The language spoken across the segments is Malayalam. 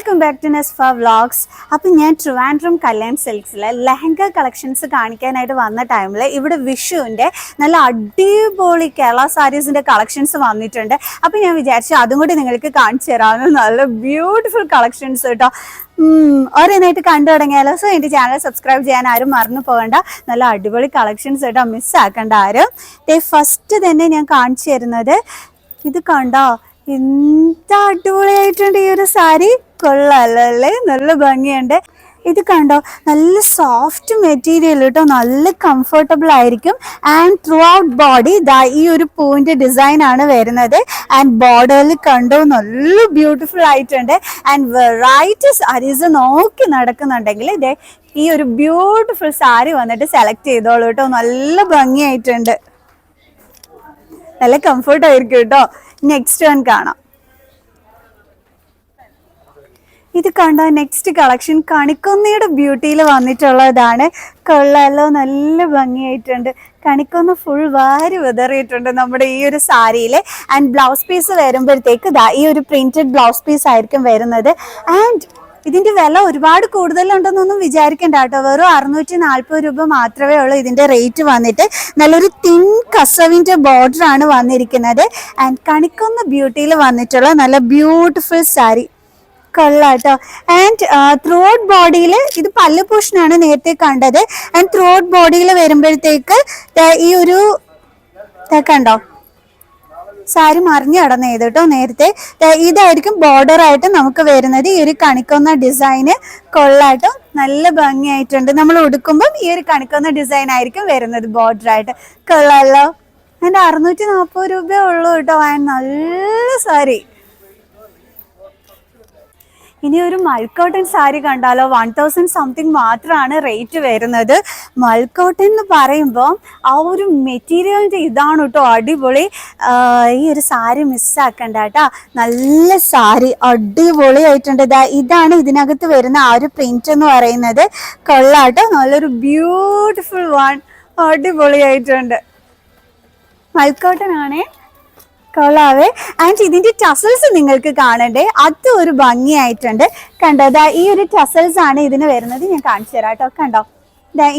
Welcome back to Nesfa vlogs. അപ്പം ഞാൻ ട്രിവാൻഡ്രം കല്യാൺ സിൽക്സിലെ ലെഹങ്ക കളക്ഷൻസ് കാണിക്കാനായിട്ട് വന്ന ടൈമിൽ ഇവിടെ വിഷുവിൻ്റെ നല്ല അടിപൊളി കേരള സാരീസിൻ്റെ കളക്ഷൻസ് വന്നിട്ടുണ്ട്. അപ്പം ഞാൻ വിചാരിച്ചു അതും കൂടി നിങ്ങൾക്ക് കാണിച്ചു തരാമെന്ന്. നല്ല ബ്യൂട്ടിഫുൾ കളക്ഷൻസ് കേട്ടോ. ഓരോന്നായിട്ട് കണ്ടു തുടങ്ങിയാലോ. സോ എൻ്റെ ചാനൽ സബ്സ്ക്രൈബ് ചെയ്യാൻ ആരും മറന്നു പോകണ്ട. നല്ല അടിപൊളി കളക്ഷൻസ് കേട്ടോ, മിസ്സാക്കണ്ട ആരും. ഫസ്റ്റ് തന്നെ ഞാൻ കാണിച്ചു തരുന്നത് ഇത് കണ്ടോ, എന്താ അടിപൊളിയായിട്ടുണ്ട് ഈ ഒരു സാരി. കൊള്ളാല്ലേ, നല്ല ഭംഗിയുണ്ട്. ഇത് കണ്ടോ, നല്ല സോഫ്റ്റ് മെറ്റീരിയൽ കേട്ടോ, നല്ല കംഫർട്ടബിൾ ആയിരിക്കും. ആൻഡ് ത്രൂ ഔട്ട് ബോഡി ഈ ഒരു പൂവിന്റെ ഡിസൈൻ ആണ് വരുന്നത്. ആൻഡ് ബോർഡറിൽ കണ്ടോ നല്ല ബ്യൂട്ടിഫുൾ ആയിട്ടുണ്ട്. ആൻഡ് വെറൈറ്റി സാരീസ് നോക്കി നടക്കുന്നുണ്ടെങ്കിൽ ഇതേ ഈ ഒരു ബ്യൂട്ടിഫുൾ സാരി വന്നിട്ട് സെലക്ട് ചെയ്തോളൂ കേട്ടോ. നല്ല ഭംഗിയായിട്ടുണ്ട്, നല്ല കംഫർട്ട് ആയിരിക്കും കേട്ടോ. നെക്സ്റ്റ് വൺ കാണാം. ഇത് കണ്ടോ, നെക്സ്റ്റ് കളക്ഷൻ കണിക്കൊന്നയുടെ ബ്യൂട്ടിയിൽ വന്നിട്ടുള്ളതാണ്. കൊള്ളാലോ, നല്ല ഭംഗിയായിട്ടുണ്ട്. കണിക്കൊന്ന ഫുൾ വാരി വിതറിയിട്ടുണ്ട് നമ്മുടെ ഈ ഒരു സാരിയിൽ. ആൻഡ് ബ്ലൗസ് പീസ് വരുമ്പോഴത്തേക്ക് ഈ ഒരു പ്രിന്റഡ് ബ്ലൗസ് പീസ് ആയിരിക്കും വരുന്നത്. ആൻഡ് ഇതിന്റെ വില ഒരുപാട് കൂടുതലുണ്ടെന്നൊന്നും വിചാരിക്കണ്ട കേട്ടോ. വെറും 640 രൂപ മാത്രമേ ഉള്ളൂ ഇതിന്റെ റേറ്റ് വന്നിട്ട്. നല്ലൊരു തിൻ കസവിന്റെ ബോർഡർ ആണ് വന്നിരിക്കുന്നത്. ആൻഡ് കണിക്കൊന്ന ബ്യൂട്ടിയിൽ വന്നിട്ടുള്ള നല്ല ബ്യൂട്ടിഫുൾ സാരി. കൊള്ളാട്ടോ. ആൻഡ് ത്രൂ ഔട്ട് ബോഡിയിൽ ഇത് പല്ല് പോർഷനാണ് നേരത്തെ കണ്ടത്. ആൻഡ് ത്രൂ ഔട്ട് ബോഡിയിൽ വരുമ്പോഴത്തേക്ക് ഈ ഒരു കണ്ടോ, സാരി മറിഞ്ഞ് കടന്ന് ചെയ്ത് കേട്ടോ. നേരത്തെ ഇതായിരിക്കും ബോർഡർ ആയിട്ട് നമുക്ക് വരുന്നത്. ഈ ഒരു കണിക്കൊന്ന ഡിസൈന് കൊള്ളാട്ടോ, നല്ല ഭംഗിയായിട്ടുണ്ട്. നമ്മൾ ഉടുക്കുമ്പം ഈ ഒരു കണിക്കൊന്ന ഡിസൈൻ ആയിരിക്കും വരുന്നത് ബോർഡർ ആയിട്ട്. കൊള്ളാലോ. ആൻഡ് 640 രൂപയേ ഉള്ളൂ കേട്ടോ. ആൻഡ് നല്ല സാരി. ഇനി ഒരു മൽക്കോട്ടൺ സാരി കണ്ടാലോ. 1000 സംതിങ് മാത്രമാണ് റേറ്റ് വരുന്നത്. മൽക്കോട്ടൺ എന്ന് പറയുമ്പോൾ ആ ഒരു മെറ്റീരിയലിൻ്റെ ഇതാണ് കേട്ടോ അടിപൊളി. ഈ ഒരു സാരി മിസ്സാക്കണ്ട കേട്ടോ. നല്ല സാരി, അടിപൊളി ആയിട്ടുണ്ട്. ഇതാണ് ഇതിനകത്ത് വരുന്ന ആ ഒരു പ്രിന്റ് എന്ന് പറയുന്നത്. കൊള്ളാട്ടോ, നല്ലൊരു ബ്യൂട്ടിഫുൾ വൺ, അടിപൊളിയായിട്ടുണ്ട്. മൽക്കോട്ടൺ ആണേ, കൊള്ളാവേ. ആൻഡ് ഇതിന്റെ ടസൽസ് നിങ്ങൾക്ക് കാണണ്ടേ, അത് ഒരു ഭംഗിയായിട്ടുണ്ട്. കണ്ടോ, ഈ ഒരു ടസൽസ് ആണ് ഇതിന് വരുന്നത്. ഞാൻ കാണിച്ചു തരാം കേട്ടോ. കണ്ടോ,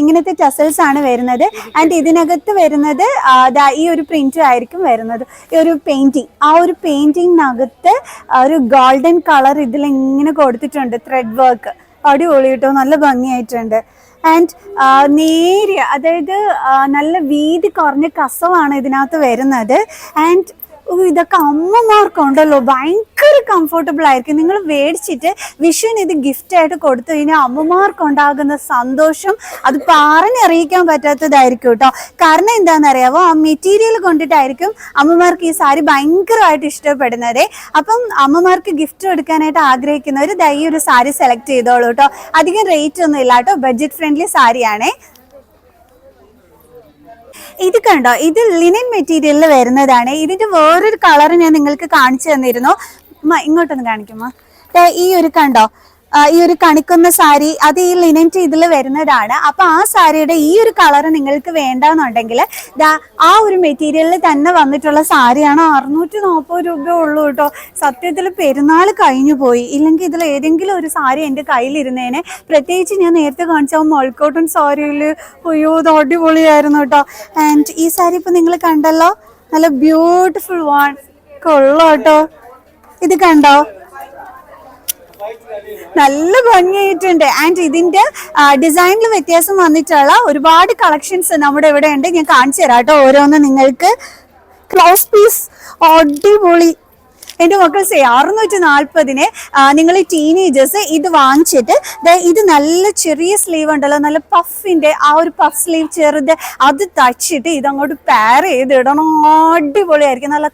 ഇങ്ങനത്തെ ടസൽസ് ആണ് വരുന്നത്. ആൻഡ് ഇതിനകത്ത് വരുന്നത് ഈ ഒരു പ്രിന്റും ആയിരിക്കും വരുന്നത്. ഈ ഒരു പെയിന്റിങ്, ആ ഒരു പെയിന്റിങ്ങിനകത്ത് ഒരു ഗോൾഡൻ കളർ ഇതിൽ ഇങ്ങനെ കൊടുത്തിട്ടുണ്ട്, ത്രെഡ് വർക്ക്. അടിപൊളി കേട്ടോ, നല്ല ഭംഗിയായിട്ടുണ്ട്. ആൻഡ് നേരിയ, അതായത് നല്ല വീതി കുറഞ്ഞ കസവാണ് ഇതിനകത്ത് വരുന്നത്. ആൻഡ് ഇതൊക്കെ അമ്മമാർക്കുണ്ടല്ലോ ഭയങ്കര കംഫർട്ടബിൾ ആയിരിക്കും. നിങ്ങൾ മേടിച്ചിട്ട് വിഷുവിന് ഇത് ഗിഫ്റ്റ് ആയിട്ട് കൊടുത്തു കഴിഞ്ഞാൽ അമ്മമാർക്കുണ്ടാകുന്ന സന്തോഷം അത് പറഞ്ഞറിയിക്കാൻ പറ്റാത്തതായിരിക്കും കേട്ടോ. കാരണം എന്താണെന്നറിയാവോ, ആ മെറ്റീരിയൽ കൊണ്ടിട്ടായിരിക്കും അമ്മമാർക്ക് ഈ സാരി ഭയങ്കരമായിട്ട് ഇഷ്ടപ്പെടുന്നത്. അപ്പം അമ്മമാർക്ക് ഗിഫ്റ്റ് കൊടുക്കാനായിട്ട് ആഗ്രഹിക്കുന്നവർ ഈ ഒരു സാരി സെലക്ട് ചെയ്തോളൂ കേട്ടോ. അധികം റേറ്റ് ഒന്നും ഇല്ല കേട്ടോ, ബഡ്ജറ്റ് ഫ്രണ്ട്ലി സാരിയാണേ. ഇത് കണ്ടോ, ഇത് ലിനൻ മെറ്റീരിയലിൽ വരുന്നതാണ്. ഇതിന്റെ വേറൊരു കളർ ഞാൻ നിങ്ങൾക്ക് കാണിച്ചു തന്നിരുന്നു. ഇങ്ങോട്ടൊന്ന് കാണിക്കുമോ. ഈ ഒരു കണ്ടോ, ഈ ഒരു കണിക്കുന്ന സാരി, അത് ഈ ലിനൻ്റെ ഇതിൽ വരുന്നതാണ്. അപ്പൊ ആ സാരിയുടെ ഈ ഒരു കളർ നിങ്ങൾക്ക് വേണ്ടെന്നുണ്ടെങ്കിൽ ആ ഒരു മെറ്റീരിയലിൽ തന്നെ വന്നിട്ടുള്ള സാരിയാണ്. 640 രൂപ ഉള്ളൂ കേട്ടോ. സത്യത്തിൽ പെരുന്നാൾ കഴിഞ്ഞു പോയി, ഇല്ലെങ്കിൽ ഇതിൽ ഏതെങ്കിലും ഒരു സാരി എൻ്റെ കയ്യിലിരുന്നേനെ. പ്രത്യേകിച്ച് ഞാൻ നേരത്തെ കാണിച്ച മൾക്കോട്ടൺ സാരിയിൽ അയ്യോ ഇത് അടിപൊളിയായിരുന്നു കേട്ടോ. ആൻഡ് ഈ സാരി ഇപ്പൊ നിങ്ങൾ കണ്ടല്ലോ, നല്ല ബ്യൂട്ടിഫുൾ വൺ, കൊള്ളാം കേട്ടോ. ഇത് കണ്ടോ, നല്ല ഭംഗിയായിട്ടുണ്ട്. ആൻഡ് ഇതിന്റെ ഡിസൈനിൽ വ്യത്യാസം വന്നിട്ടുള്ള ഒരുപാട് കളക്ഷൻസ് നമ്മുടെ ഇവിടെ ഉണ്ട്. ഞാൻ കാണിച്ചു തരാം കേട്ടോ ഓരോന്ന് നിങ്ങൾക്ക്. ക്ലോസ് പീസ് അടിപൊളി. എൻ്റെ മക്കൾ 640 നിങ്ങൾ ടീനേജേഴ്സ് ഇത് വാങ്ങിച്ചിട്ട് ഇത് നല്ല ചെറിയ സ്ലീവ് ഉണ്ടല്ലോ, നല്ല പഫിന്റെ ആ ഒരു പഫ് സ്ലീവ് ചെറുത്, അത് തച്ചിട്ട് ഇതങ്ങോട്ട് പെയർ ചെയ്ത് ഇടണം. അടിപൊളിയായിരിക്കും. നല്ല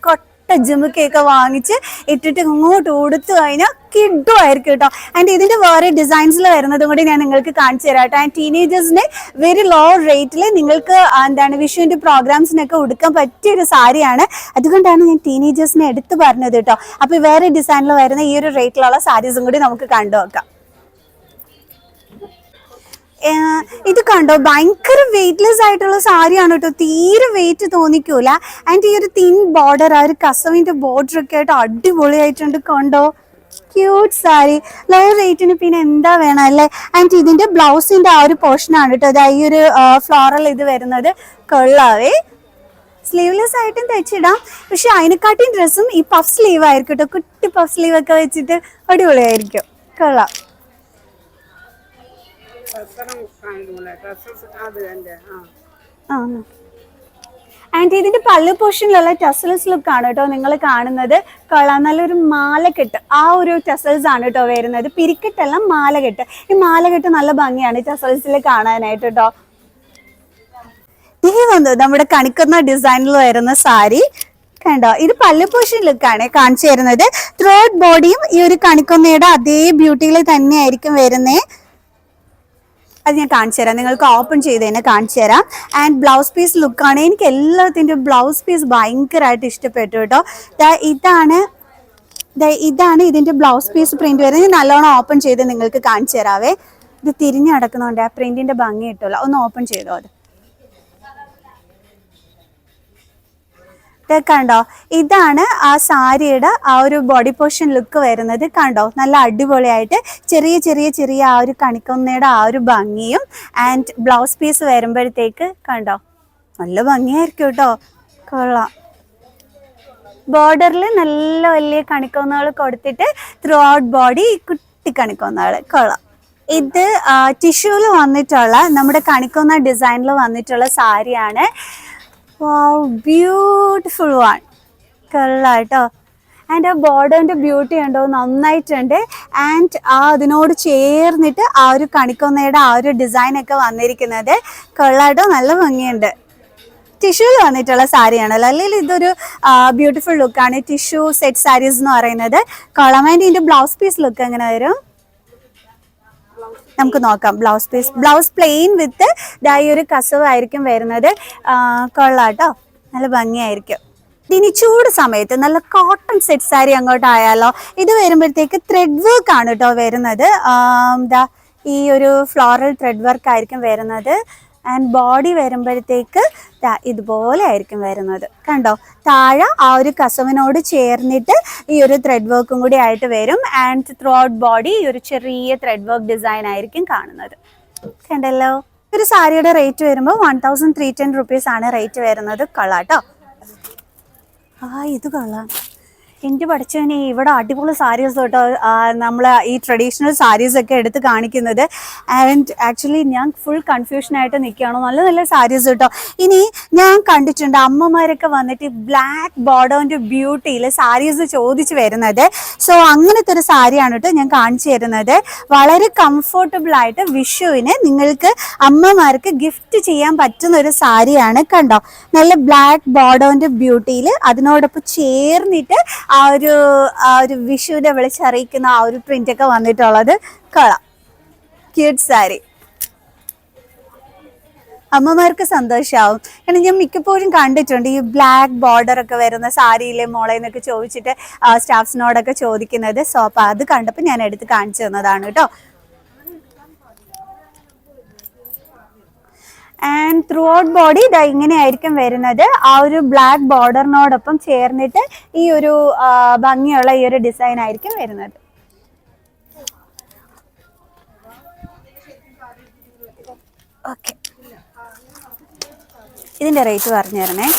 ജിമുക്കൊക്കെ വാങ്ങിച്ച് ഇട്ടിട്ട് ഇങ്ങോട്ട് കൊടുത്തു കഴിഞ്ഞാൽ കിഡുമായിരിക്കും കേട്ടോ. ആൻഡ് ഇതിന്റെ വേറെ ഡിസൈൻസിൽ വരുന്നതും കൂടി ഞാൻ നിങ്ങൾക്ക് കാണിച്ചു തരാം കേട്ടോ. ആൻഡ് ടീനേജേഴ്സിന് വെരി ലോ റേറ്റിൽ നിങ്ങൾക്ക് എന്താണ് വിഷുവിന്റെ പ്രോഗ്രാംസിനൊക്കെ ഉടുക്കാൻ പറ്റിയൊരു സാരിയാണ്. അതുകൊണ്ടാണ് ഞാൻ ടീനേജേഴ്സിനെ എടുത്തു പറഞ്ഞത് കേട്ടോ. അപ്പൊ വേറെ ഡിസൈനിൽ വരുന്ന ഈ ഒരു റേറ്റിലുള്ള സാരീസും കൂടി നമുക്ക് കണ്ടു നോക്കാം. ഇത് കണ്ടോ, ഭയങ്കര വെയിറ്റ്ലെസ് ആയിട്ടുള്ള സാരിയാണ് കേട്ടോ. തീരെ വെയിറ്റ് തോന്നിക്കൂല. ആൻഡ് ഈ ഒരു തിൻ ബോർഡർ, ആ ഒരു കസവിന്റെ ബോർഡർ ഒക്കെ ആയിട്ട് അടിപൊളിയായിട്ടുണ്ട്. കണ്ടോ, ക്യൂട്ട് സാരി ലോ റേറ്റിന് പിന്നെ എന്താ വേണം അല്ലേ. ആൻഡ് ഇതിന്റെ ബ്ലൗസിന്റെ ആ ഒരു പോർഷൻ ആണ് കേട്ടോ ഈ ഒരു ഫ്ലോറൽ ഇത് വരുന്നത്. കൊള്ളാവേ. സ്ലീവ്ലെസ് ആയിട്ടും തയ്ച്ചിടാം, പക്ഷെ അതിനെക്കാട്ടിയും ഡ്രസ്സും ഈ പഫ് സ്ലീവ് ആയിരിക്കും കേട്ടോ. കുട്ടി പഫ് സ്ലീവ് ഒക്കെ വെച്ചിട്ട് അടിപൊളിയായിരിക്കും. കൊള്ളാം. ആൻഡ് ഇതിന്റെ പല്ലു പോർഷനിലുള്ള ടസൽസ് ലുക്ക് ആണ് കേട്ടോ നിങ്ങൾ കാണുന്നത്. കൊള്ളാം. നല്ലൊരു മാലകെട്ട് ആ ഒരു ടസൽസ് ആണ് കേട്ടോ വരുന്നത്. പിരിക്കെട്ടല്ല, മാലകെട്ട്. ഈ മാലകെട്ട് നല്ല ഭംഗിയാണ് ടസൽസിൽ കാണാനായിട്ട് കേട്ടോ. ഇത് വന്നു നമ്മുടെ കണിക്കുന്ന ഡിസൈനിൽ വരുന്ന സാരി കണ്ടോ. ഇത് പല്ലു പോർഷൻ ലുക്കാണ് കാണിച്ചു തരുന്നത്. ത്രൂ ഔട്ട് ബോഡിയും ഈ ഒരു കണിക്കൊന്നയുടെ അതേ ബ്യൂട്ടിയിൽ തന്നെ ആയിരിക്കും വരുന്നേ. അത് ഞാൻ കാണിച്ചു തരാം, നിങ്ങൾക്ക് ഓപ്പൺ ചെയ്ത് തന്നെ കാണിച്ചു തരാം. ആൻഡ് ബ്ലൗസ് പീസ് ലുക്കാണ്. എനിക്ക് എല്ലാത്തിൻ്റെ ബ്ലൗസ് പീസ് ഭയങ്കരമായിട്ട് ഇഷ്ടപ്പെട്ടു കേട്ടോ. ഇതാണ് ഇതിൻ്റെ ബ്ലൗസ് പീസ് പ്രിന്റ് വരുന്നത്. നല്ലോണം ഓപ്പൺ ചെയ്ത് നിങ്ങൾക്ക് കാണിച്ചു തരാവേ. ഇത് തിരിഞ്ഞു കിടക്കുന്നതുകൊണ്ട് ആ പ്രിന്റിന്റെ ഭംഗി കിട്ടുമല്ലോ. ഒന്ന് ഓപ്പൺ ചെയ്തോ. അത് കണ്ടോ. ഇതാണ് ആ സാരിയുടെ ആ ഒരു ബോഡി പോർഷൻ ലുക്ക് വരുന്നത്. കണ്ടോ, നല്ല അടിപൊളിയായിട്ട് ചെറിയ ചെറിയ ചെറിയ ആ ഒരു കണിക്കൊന്നയുടെ ആ ഒരു ഭംഗിയും. ആൻഡ് ബ്ലൗസ് പീസ് വരുമ്പോഴത്തേക്ക് കണ്ടോ നല്ല ഭംഗിയായിരിക്കും കേട്ടോ. കൊള്ളാം. ബോർഡറിൽ നല്ല വലിയ കണിക്കൊന്നകൾ കൊടുത്തിട്ട് ത്രൂ ഔട്ട് ബോഡി കുട്ടി കണിക്കൊന്നകൾ. കൊള്ളാം. ഇത് ടിഷ്യൂല് വന്നിട്ടുള്ള നമ്മുടെ കണിക്കൊന്ന ഡിസൈനിൽ വന്നിട്ടുള്ള സാരിയാണ്. വാവ്, ബ്യൂട്ടിഫുൾ വൺ. കൊള്ളാട്ടോ. ആൻഡ് ആ ബോർഡറിന്റെ ബ്യൂട്ടി ഉണ്ടോ നന്നായിട്ടുണ്ട്. ആൻഡ് അതിനോട് ചേർന്നിട്ട് ആ ഒരു കണിക്കൊന്നയുടെ ആ ഒരു ഡിസൈൻ ഒക്കെ വന്നിരിക്കുന്നത് കൊള്ളാട്ടോ. നല്ല ഭംഗിയുണ്ട്. ടിഷ്യൂല് വന്നിട്ടുള്ള സാരിയാണല്ലോ, അല്ലെങ്കിൽ ഇതൊരു ബ്യൂട്ടിഫുൾ ലുക്കാണ്. ടിഷ്യൂ സെറ്റ് സാരീസ് എന്ന് പറയുന്നത്. കൊള്ളാം. ആൻഡ് ഇതിന്റെ ബ്ലൗസ് പീസ് ലുക്ക് എങ്ങനെ വരും നമുക്ക് നോക്കാം. Blouse piece, blouse plane with ഈ ഒരു കസവായിരിക്കും വരുന്നത്. കൊള്ളാട്ടോ, നല്ല ഭംഗിയായിരിക്കും. ഇനി ചൂട് സമയത്ത് നല്ല കോട്ടൺ സെറ്റ് സാരി അങ്ങോട്ടായാലോ. ഇത് വരുമ്പോഴത്തേക്ക് ത്രെഡ് വർക്ക് ആണ് കേട്ടോ വരുന്നത്. ഈ ഒരു ഫ്ലോറൽ ത്രെഡ് വർക്ക് ആയിരിക്കും വരുന്നത്. ആൻഡ് ബോഡി വരുമ്പോഴത്തേക്ക് ഇതുപോലെ ആയിരിക്കും വരുന്നത്. കണ്ടോ, താഴെ ആ ഒരു കസവിനോട് ചേർന്നിട്ട് ഈ ഒരു ത്രെഡ് വർക്കും കൂടി ആയിട്ട് വരും. ആൻഡ് ത്രൂ ഔട്ട് ബോഡി ഈ ഒരു ചെറിയ ത്രെഡ് വർക്ക് ഡിസൈൻ ആയിരിക്കും കാണുന്നത്. കണ്ടല്ലോ. ഒരു സാരിയുടെ റേറ്റ് വരുമ്പോൾ 1310 rupees ആണ് റേറ്റ് വരുന്നത്. കൊള്ളാട്ടോ. ഇത് കൊള്ളാം. എനിക്ക് പഠിച്ചതിന് ഇവിടെ അടിപൊളി സാരീസ് കേട്ടോ. നമ്മൾ ഈ ട്രഡീഷണൽ സാരീസ് ഒക്കെ എടുത്ത് കാണിക്കുന്നത്. ആൻഡ് ആക്ച്വലി ഞാൻ ഫുൾ കൺഫ്യൂഷനായിട്ട് നിൽക്കുകയാണോ. നല്ല നല്ല സാരീസ് കേട്ടോ. ഇനി ഞാൻ കണ്ടിട്ടുണ്ട് അമ്മമാരൊക്കെ വന്നിട്ട് ബ്ലാക്ക് ബോർഡറിൻ്റെ ബ്യൂട്ടിയിൽ സാരീസ് ചോദിച്ച് വരുന്നത്. സോ അങ്ങനത്തെ ഒരു സാരിയാണ് കേട്ടോ ഞാൻ കാണിച്ചു തരുന്നത്. വളരെ കംഫർട്ടബിൾ ആയിട്ട് വിഷുവിന് നിങ്ങൾക്ക് അമ്മമാർക്ക് ഗിഫ്റ്റ് ചെയ്യാൻ പറ്റുന്ന ഒരു സാരിയാണ്. കണ്ടോ, നല്ല ബ്ലാക്ക് ബോർഡറിൻ്റെ ബ്യൂട്ടിയിൽ അതിനോടൊപ്പം ചേർന്നിട്ട് ആ ഒരു വിഷുവിനെ വിളിച്ചറിയിക്കുന്ന ആ ഒരു പ്രിന്റ് ഒക്കെ വന്നിട്ടുള്ളത്. കൊള്ളാം. ക്യൂട്ട് സാരി. അമ്മമാർക്ക് സന്തോഷമാവും. കാരണം ഞാൻ മിക്കപ്പോഴും കണ്ടിട്ടുണ്ട് ഈ ബ്ലാക്ക് ബോർഡർ ഒക്കെ വരുന്ന സാരിയിലെ മോളെ എന്നൊക്കെ ചോദിച്ചിട്ട് സ്റ്റാഫ്സിനോടൊക്കെ ചോദിക്കുന്നത്. സോ അപ്പൊ അത് കണ്ടപ്പോൾ ഞാൻ എടുത്ത് കാണിച്ചു തന്നതാണ് കേട്ടോ. ആൻഡ് ത്രൂ ഔട്ട് ബോഡി ഇതാ ഇങ്ങനെയായിരിക്കും വരുന്നത്. ആ ഒരു ബ്ലാക്ക് ബോർഡറിനോടൊപ്പം ചേർന്നിട്ട് ഈ ഒരു ഭംഗിയുള്ള ഈ ഒരു ഡിസൈൻ ആയിരിക്കും വരുന്നത്. ഓക്കെ, ഇതിന്റെ റേറ്റ് പറഞ്ഞു തരണേ.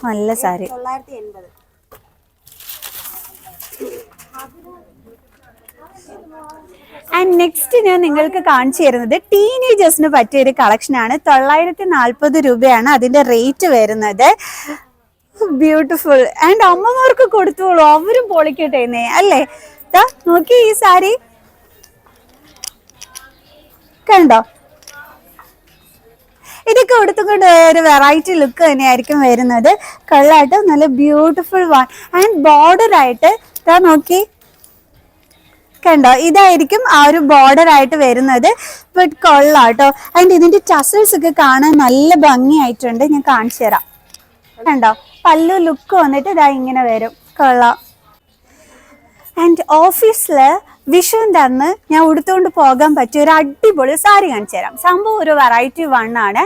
നല്ല സാരി. ആൻഡ് നെക്സ്റ്റ് ഞാൻ നിങ്ങൾക്ക് കാണിച്ചു തരുന്നത് ടീനേജേഴ്സിന് പറ്റിയ ഒരു കളക്ഷനാണ്. 940 രൂപയാണ് അതിന്റെ റേറ്റ് വരുന്നത്. ബ്യൂട്ടിഫുൾ. ആൻഡ് അമ്മമാർക്ക് കൊടുത്തോളൂ, അവരും പൊളിക്കട്ടെ അല്ലേ. നോക്കി ഈ സാരി കണ്ടോ. ഇതൊക്കെ കൊടുത്തുകൊണ്ട് ഒരു വെറൈറ്റി ലുക്ക് തന്നെയായിരിക്കും വരുന്നത്. കൊള്ളാട്ടോ, നല്ല ബ്യൂട്ടിഫുൾ വൺ. ആൻഡ് ബോർഡർ ആയിട്ട് നോക്കി കണ്ടോ, ഇതായിരിക്കും ആ ഒരു ബോർഡർ ആയിട്ട് വരുന്നത്. ബട്ട് കൊള്ളാട്ടോ. ആൻഡ് ഇതിന്റെ ടസൽസ് ഒക്കെ കാണാൻ നല്ല ഭംഗിയായിട്ടുണ്ട്. ഞാൻ കാണിച്ചു തരാം. കണ്ടോ, പല്ലു ലുക്ക് വന്നിട്ട് ഇതാ ഇങ്ങനെ വരും. കൊള്ളാം. ആൻഡ് ഓഫീസില് വിഷുവിൻ്റെ അന്ന് ഞാൻ ഉടുത്തുകൊണ്ട് പോകാൻ പറ്റിയ ഒരു അടിപൊളി സാരി കാണിച്ചു തരാം. സംഭവം ഒരു വെറൈറ്റി വണ്ണാണ്.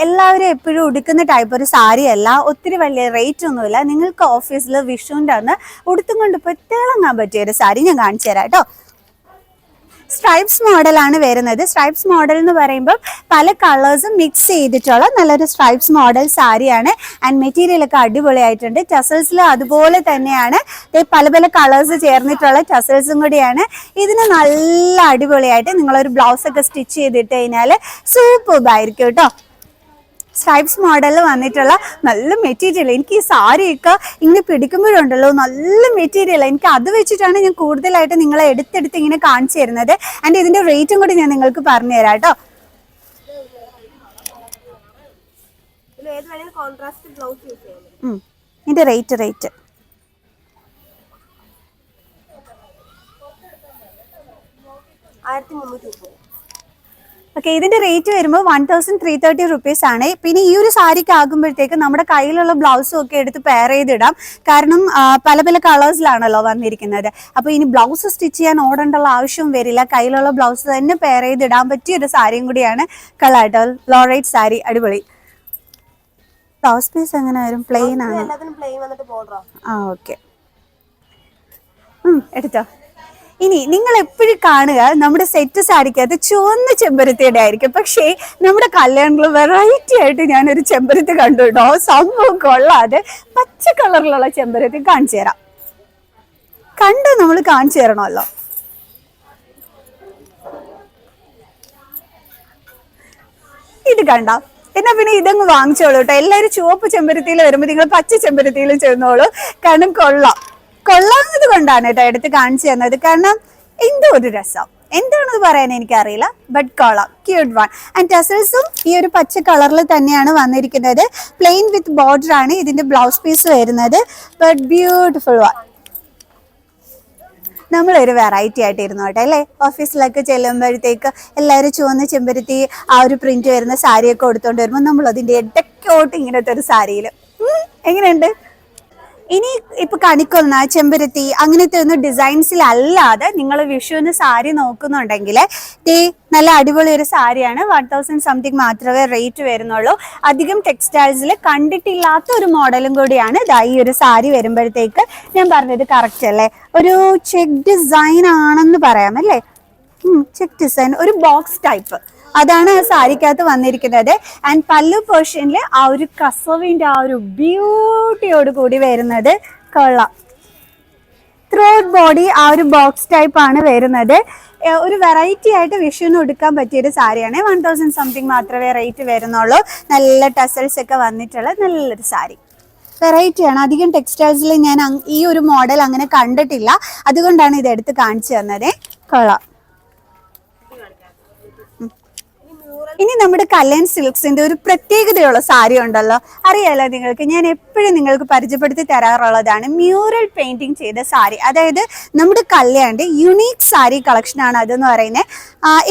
എല്ലാവരും എപ്പോഴും ഉടുക്കുന്ന ടൈപ്പ് ഒരു സാരി അല്ല, ഒത്തിരി വലിയ റേറ്റ് ഒന്നുമില്ല. നിങ്ങൾക്ക് ഓഫീസിൽ വിഷുവിൻ്റെ അന്ന് ഉടുത്തും കൊണ്ട് പോയി തിളങ്ങാൻ പറ്റിയ ഒരു സാരി ഞാൻ കാണിച്ചു തരാം കേട്ടോ. സ്ട്രൈപ്സ് മോഡലാണ് വരുന്നത്. സ്ട്രൈപ്സ് മോഡൽ എന്ന് പറയുമ്പോൾ പല കളേഴ്സും മിക്സ് ചെയ്തിട്ടുള്ള നല്ലൊരു സ്ട്രൈപ്സ് മോഡൽ സാരിയാണ്. ആൻഡ് മെറ്റീരിയൽ ഒക്കെ അടിപൊളിയായിട്ടുണ്ട്. ടസൽസിൽ അതുപോലെ തന്നെയാണ് പല പല കളേഴ്സ് ചേർന്നിട്ടുള്ള ടസൽസും കൂടിയാണ്. ഇതിന് നല്ല അടിപൊളിയായിട്ട് നിങ്ങളൊരു ബ്ലൗസൊക്കെ സ്റ്റിച്ച് ചെയ്തിട്ട് കഴിഞ്ഞാൽ സൂപ്പർബായിരിക്കും കേട്ടോ. സ്ട്രൈപ്സ് മോഡലിൽ വന്നിട്ടുള്ള നല്ല മെറ്റീരിയൽ. എനിക്ക് ഈ സാരിയൊക്കെ ഇങ്ങനെ പിടിക്കുമ്പോഴുണ്ടല്ലോ നല്ല മെറ്റീരിയൽ. എനിക്ക് അത് വെച്ചിട്ടാണ് ഞാൻ കൂടുതലായിട്ട് നിങ്ങളെ എടുത്തെടുത്ത് ഇങ്ങനെ കാണിച്ചു തരുന്നത്. ആൻഡ് ഇതിന്റെ റേറ്റും കൂടി ഞാൻ നിങ്ങൾക്ക് പറഞ്ഞു തരാം കേട്ടോ. ഇതിന്റെ റേറ്റ് ഓക്കെ. ഇതിന്റെ റേറ്റ് വരുമ്പോൾ 1330 റുപ്പീസ് ആണ്. പിന്നെ ഈ ഒരു സാരിക്ക് ആകുമ്പോഴത്തേക്ക് നമ്മുടെ കയ്യിലുള്ള ബ്ലൗസും ഒക്കെ എടുത്ത് പെയർ ചെയ്തിടാം. കാരണം പല പല കളേഴ്സിലാണല്ലോ വന്നിരിക്കുന്നത്. അപ്പോൾ ഇനി ബ്ലൗസ് സ്റ്റിച്ച് ചെയ്യാൻ ഓടേണ്ടുള്ള ആവശ്യം വരില്ല. കയ്യിലുള്ള ബ്ലൗസ് തന്നെ പെയർ ചെയ്തിടാൻ പറ്റിയ ഒരു സാരിയും കൂടിയാണ്. കളാട്ടോ ലോ റേറ്റ് സാരി, അടിപൊളി. ബ്ലൗസ് പീസ് എങ്ങനെ വരും? പ്ലെയിൻ ആണ്. ഓക്കെ, എടുത്തോ. ഇനി നിങ്ങൾ എപ്പോഴും കാണുക നമ്മുടെ സെറ്റ് സാരിക്കകത്ത് ചുവന്ന ചെമ്പരത്തിയുടെ ആയിരിക്കും. പക്ഷേ നമ്മുടെ കല്യാണങ്ങൾ വെറൈറ്റി ആയിട്ട് ഞാനൊരു ചെമ്പരത്തി കണ്ടു കേട്ടോ. സംഭവം കൊള്ളാതെ പച്ച കളറിലുള്ള ചെമ്പരത്തി കാണിച്ചു തരാം. കണ്ട് നമ്മൾ കാണിച്ചു തരണമല്ലോ. ഇത് കണ്ട, എന്നാ പിന്നെ ഇതങ്ങ് വാങ്ങിച്ചോളൂ കേട്ടോ. എല്ലാവരും ചുവപ്പ് ചെമ്പരത്തിയിൽ വരുമ്പോൾ നിങ്ങൾ പച്ച ചെമ്പരത്തിയിലും ചെന്നോളൂ. കാരണം കൊള്ളാവുന്നത് കൊണ്ടാണ് കേട്ടോ എടുത്ത് കാണിച്ചു തന്നത്. കാരണം എന്തോ ഒരു രസം, എന്താണെന്ന് പറയാൻ എനിക്കറിയില്ല, ബട്ട് കൊള്ളാം, ക്യൂട്ട് വൺ. ആൻഡ് ടസൽസും ഈ ഒരു പച്ച കളറിൽ തന്നെയാണ് വന്നിരിക്കുന്നത്. പ്ലെയിൻ വിത്ത് ബോർഡർ ആണ് ഇതിന്റെ ബ്ലൗസ് പീസ് വരുന്നത്. But beautiful one. നമ്മളൊരു വെറൈറ്റി ആയിട്ട് ഇരുന്നു കേട്ടോ അല്ലേ. ഓഫീസിലൊക്കെ ചെല്ലുമ്പോഴത്തേക്ക് എല്ലാവരും ചുവന്ന ചെമ്പരത്തി ആ ഒരു പ്രിന്റ് വരുന്ന സാരിയൊക്കെ കൊടുത്തോണ്ട് വരുമ്പോൾ നമ്മൾ അതിന്റെ ഇടയ്ക്കോട്ട് ഇങ്ങനത്തെ ഒരു സാരിയിൽ എങ്ങനെയുണ്ട്? ഇനി ഇപ്പൊ കണിക്കൊന്ന, ചെമ്പരത്തി അങ്ങനത്തെ ഒന്നും ഡിസൈൻസിലല്ലാതെ നിങ്ങൾ വിഷുവിന് സാരി നോക്കുന്നുണ്ടെങ്കിൽ നല്ല അടിപൊളി ഒരു സാരിയാണ്. 1000 സംതിങ് മാത്രമേ റേറ്റ് വരുന്നുള്ളൂ. അധികം ടെക്സ്റ്റൈൽസിൽ കണ്ടിട്ടില്ലാത്ത ഒരു മോഡലും കൂടിയാണ് ഈ ഒരു സാരി വരുമ്പോഴത്തേക്ക്. ഞാൻ പറഞ്ഞത് കറക്റ്റ് അല്ലേ? ഒരു ചെക്ക് ഡിസൈൻ ആണെന്ന് പറയാം അല്ലേ? ചെക്ക് ഡിസൈൻ, ഒരു ബോക്സ് ടൈപ്പ്, അതാണ് ആ സാരിക്കകത്ത് വന്നിരിക്കുന്നത്. ആൻഡ് പല്ലു പോർഷനിൽ ആ ഒരു കസവിന്റെ ആ ഒരു ബ്യൂട്ടിയോട് കൂടി വരുന്നത്. കൊള്ളാം. ത്രോട്ട് ബോഡി ആ ഒരു ബോക്സ് ടൈപ്പ് ആണ് വരുന്നത്. ഒരു വെറൈറ്റി ആയിട്ട് വിഷുവിന് ഉടുക്കാൻ പറ്റിയൊരു സാരിയാണ്. 1000 സംതിങ് മാത്രമേ റേറ്റ് വരുന്നുള്ളൂ. നല്ല ടസൽസ് ഒക്കെ വന്നിട്ടുള്ള നല്ലൊരു സാരി, വെറൈറ്റിയാണ്. അധികം ടെക്സ്റ്റൈൽസിൽ ഞാൻ ഈ ഒരു മോഡൽ അങ്ങനെ കണ്ടിട്ടില്ല. അതുകൊണ്ടാണ് ഇത് എടുത്ത് കാണിച്ചു തന്നത്. കൊള്ളാം. ഇനി നമ്മുടെ കല്യാൺ സിൽക്സിന്റെ ഒരു പ്രത്യേകതയുള്ള സാരി ഉണ്ടല്ലോ, അറിയാലോ നിങ്ങൾക്ക്. ഞാൻ എപ്പോഴും നിങ്ങൾക്ക് പരിചയപ്പെടുത്തി തരാറുള്ളതാണ് മ്യൂറൽ പെയിന്റിങ് ചെയ്ത സാരി. അതായത് നമ്മുടെ കല്യാണിന്റെ യുണീക്ക് സാരി കളക്ഷൻ ആണ് അതെന്ന് പറയുന്നത്.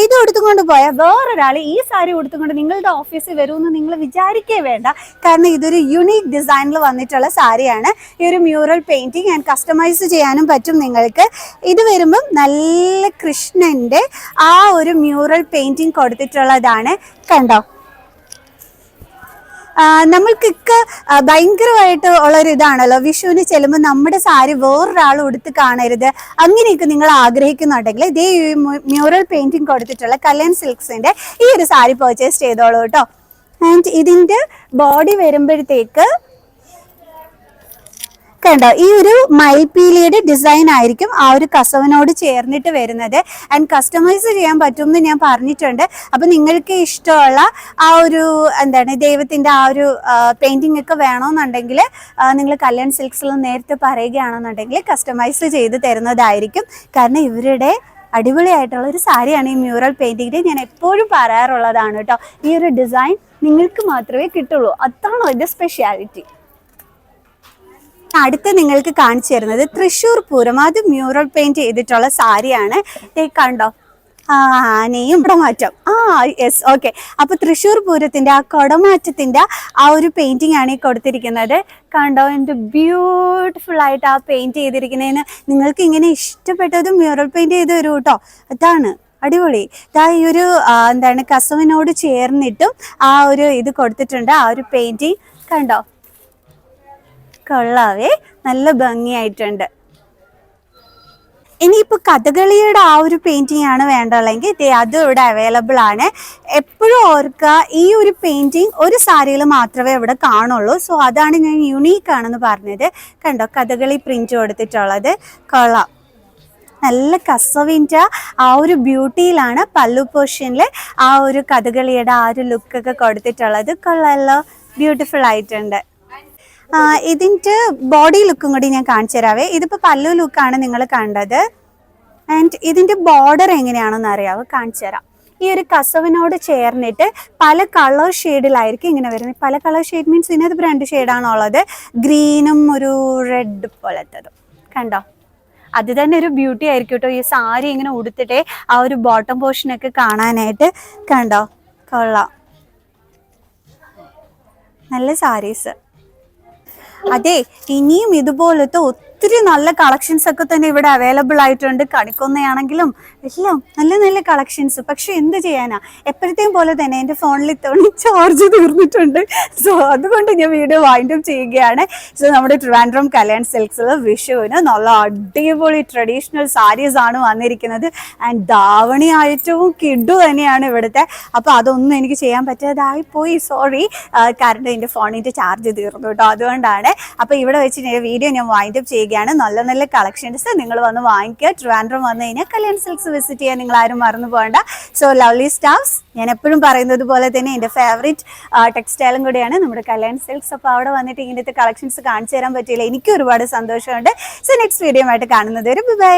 ഇത് എടുത്തുകൊണ്ട് പോയാൽ വേറൊരാൾ ഈ സാരി കൊടുത്തുകൊണ്ട് നിങ്ങളുടെ ഓഫീസിൽ വരുമെന്ന് നിങ്ങൾ വിചാരിക്കേ വേണ്ട. കാരണം ഇതൊരു യുണീക്ക് ഡിസൈനിൽ വന്നിട്ടുള്ള സാരിയാണ്. ഈ ഒരു മ്യൂറൽ പെയിന്റിങ് ആൻഡ് കസ്റ്റമൈസ് ചെയ്യാനും പറ്റും നിങ്ങൾക്ക്. ഇത് വരുമ്പം നല്ല കൃഷ്ണന്റെ ആ ഒരു മ്യൂറൽ പെയിന്റിങ് കൊടുത്തിട്ടുള്ളതാണ്. കണ്ടോ, നമ്മൾക്കൊക്കെ ഭയങ്കരമായിട്ട് ഉള്ളൊരു ഇതാണല്ലോ വിഷുവിന് ചെല്ലുമ്പോൾ നമ്മുടെ സാരി വേറൊരാൾ ഉടുത്ത് കാണരുത്. അങ്ങനെയൊക്കെ നിങ്ങൾ ആഗ്രഹിക്കുന്നുണ്ടെങ്കിൽ ഇതേ മ്യൂറൽ പെയിന്റിങ് കൊടുത്തിട്ടുള്ള കല്യാൺ സിൽക്സിന്റെ ഈ ഒരു സാരി പർച്ചേസ് ചെയ്തോളൂ കേട്ടോ. ആൻഡ് ഇതിന്റെ ബോഡി വരുമ്പോഴത്തേക്ക് കണ്ടോ, ഈ ഒരു മയിൽപീലിയുടെ ഡിസൈൻ ആയിരിക്കും ആ ഒരു കസവിനോട് ചേർന്നിട്ട് വരുന്നത്. ആൻഡ് കസ്റ്റമൈസ് ചെയ്യാൻ പറ്റും എന്ന് ഞാൻ പറഞ്ഞിട്ടുണ്ട്. അപ്പൊ നിങ്ങൾക്ക് ഇഷ്ടമുള്ള ആ ഒരു ദൈവത്തിന്റെ ആ ഒരു പെയിന്റിംഗ് ഒക്കെ വേണമെന്നുണ്ടെങ്കിൽ നിങ്ങൾ കല്യാൺ സിൽക്സിൽ നേരത്തെ പറയുകയാണെന്നുണ്ടെങ്കിൽ കസ്റ്റമൈസ് ചെയ്ത് തരുന്നതായിരിക്കും. കാരണം ഇവരുടെ അടിപൊളിയായിട്ടുള്ള ഒരു സാരിയാണ് ഈ മ്യൂറൽ പെയിന്റിങ്ങിന്റെ. ഞാൻ എപ്പോഴും പറയാറുള്ളതാണ് കേട്ടോ, ഈ ഒരു ഡിസൈൻ നിങ്ങൾക്ക് മാത്രമേ കിട്ടുള്ളൂ. അതാണോ ഇതിന്റെ സ്പെഷ്യാലിറ്റി. അടുത്ത് നിങ്ങൾക്ക് കാണിച്ചു തരുന്നത് തൃശ്ശൂർ പൂരം, അത് മ്യൂറൽ പെയിന്റ് ചെയ്തിട്ടുള്ള സാരിയാണ്. കണ്ടോ, ആനയും കുടമാറ്റം. Yes, okay. അപ്പൊ തൃശ്ശൂർ പൂരത്തിന്റെ ആ കുടമാറ്റത്തിന്റെ ആ ഒരു പെയിന്റിംഗ് ആണ് ഈ കൊടുത്തിരിക്കുന്നത്. കണ്ടോ എന്ത് ബ്യൂട്ടിഫുൾ ആയിട്ട് ആ പെയിന്റ് ചെയ്തിരിക്കുന്നതിന്. നിങ്ങൾക്ക് ഇങ്ങനെ ഇഷ്ടപ്പെട്ടത് മ്യൂറൽ പെയിന്റ് ചെയ്ത് തരൂ കേട്ടോ. അതാണ് അടിപൊളി. ഈ ഒരു എന്താണ് കസവിനോട് ചേർന്നിട്ടും ആ ഒരു ഇത് കൊടുത്തിട്ടുണ്ട്. ആ ഒരു പെയിന്റിങ് കണ്ടോ, കൊള്ളാവേ, നല്ല ഭംഗിയായിട്ടുണ്ട്. ഇനിയിപ്പോൾ കഥകളിയുടെ ആ ഒരു പെയിന്റിംഗ് ആണ് വേണ്ടതെങ്കിൽ അതും ഇവിടെ അവൈലബിൾ ആണ്. എപ്പോഴും ഓർക്കുക, ഈ ഒരു പെയിന്റിങ് ഒരു സാരിയിൽ മാത്രമേ ഇവിടെ കാണുള്ളൂ. സോ അതാണ് ഞാൻ യുണീക്ക് ആണെന്ന് പറഞ്ഞത്. കണ്ടോ കഥകളി പ്രിന്റ് കൊടുത്തിട്ടുള്ളത്, കൊള്ളാം. നല്ല കസവിൻ്റെ ആ ഒരു ബ്യൂട്ടിയിലാണ് പല്ലു പോർഷനിൽ ആ ഒരു കഥകളിയുടെ ആ ഒരു ലുക്കൊക്കെ കൊടുത്തിട്ടുള്ളത്. കൊള്ളാമല്ലോ, ബ്യൂട്ടിഫുൾ ആയിട്ടുണ്ട്. ഇതിൻ്റെ ബോഡി ലുക്കും കൂടി ഞാൻ കാണിച്ചു തരാവേ. ഇതിപ്പോൾ പല്ലു ലുക്കാണ് നിങ്ങൾ കണ്ടത്. ആൻഡ് ഇതിൻ്റെ ബോർഡർ എങ്ങനെയാണെന്ന് അറിയാവോ, കാണിച്ചു തരാം. ഈ ഒരു കസവിനോട് ചേർന്നിട്ട് പല കളർ ഷെയ്ഡിലായിരിക്കും ഇങ്ങനെ വരുന്നത്. പല കളർ ഷെയ്ഡ് മീൻസ് ഇതിനകത്ത് 2 ഷെയ്ഡാണുള്ളത്, ഗ്രീനും ഒരു റെഡ് പോലത്തതും. കണ്ടോ, അത് തന്നെ ഒരു ബ്യൂട്ടി ആയിരിക്കും കേട്ടോ. ഈ സാരി ഇങ്ങനെ ഉടുത്തിട്ടേ ആ ഒരു ബോട്ടം പോർഷനൊക്കെ കാണാനായിട്ട്. കണ്ടോ, കൊള്ളാം, നല്ല സാരീസ്. അതെ, ഇനിയും ഇതുപോലത്തെ ഒത്തിരി നല്ല കളക്ഷൻസ് ഒക്കെ തന്നെ ഇവിടെ അവൈലബിൾ ആയിട്ടുണ്ട്. കണിക്കൊന്നയാണെങ്കിലും എല്ലാം നല്ല നല്ല കളക്ഷൻസ്. പക്ഷെ എന്ത് ചെയ്യാനാ, എപ്പോഴത്തെയും പോലെ തന്നെ എൻ്റെ ഫോണിൽ ഇത്തവണ ചാർജ് തീർന്നിട്ടുണ്ട്. സോ അതുകൊണ്ട് ഞാൻ വീഡിയോ വൈൻഡ് അപ്പ് ചെയ്യുകയാണ്. സോ നമ്മുടെ ട്രിവാൻഡ്രം കല്യാൺ സിൽക്സിൽ വിഷുവിന് നല്ല അടിപൊളി ട്രഡീഷണൽ സാരീസ് ആണ് വന്നിരിക്കുന്നത്. ആൻഡ് ധാവണി ആയിട്ടും കിഡു തന്നെയാണ് ഇവിടുത്തെ. അപ്പോൾ അതൊന്നും എനിക്ക് ചെയ്യാൻ പറ്റാതായി പോയി, സോറി. കാരണം എൻ്റെ ഫോണിൻ്റെ ചാർജ് തീർന്നു കേട്ടോ, അതുകൊണ്ടാണ്. അപ്പോൾ ഇവിടെ വെച്ച് വീഡിയോ ഞാൻ വൈൻഡ് അപ്പ് ചെയ്യുക. നല്ല നല്ല കളക്ഷൻസ് നിങ്ങൾ വന്ന് വാങ്ങിക്കുക. ട്രിവാൻഡ്രം വന്നു കഴിഞ്ഞാൽ കല്യാൺ സിൽക്സ് വിസിറ്റ് ചെയ്യാൻ നിങ്ങൾ ആരും മറന്നു പോകണ്ട. സോ ലവ്ലി സ്റ്റാഫ്സ്, ഞാൻ എപ്പോഴും പറയുന്നത് പോലെ തന്നെ എൻ്റെ ഫേവറേറ്റ് ടെക്സ്റ്റൈലും കൂടിയാണ് നമ്മുടെ കല്യാൺ സിൽക്സ്. അപ്പോൾ അവിടെ വന്നിട്ട് ഇങ്ങനത്തെ കളക്ഷൻസ് കാണിച്ചു തരാൻ പറ്റിയില്ല, എനിക്ക് ഒരുപാട് സന്തോഷമുണ്ട്. സോ നെക്സ്റ്റ് വീഡിയോ ആയിട്ട് കാണുന്നത് വരെ ബൈ.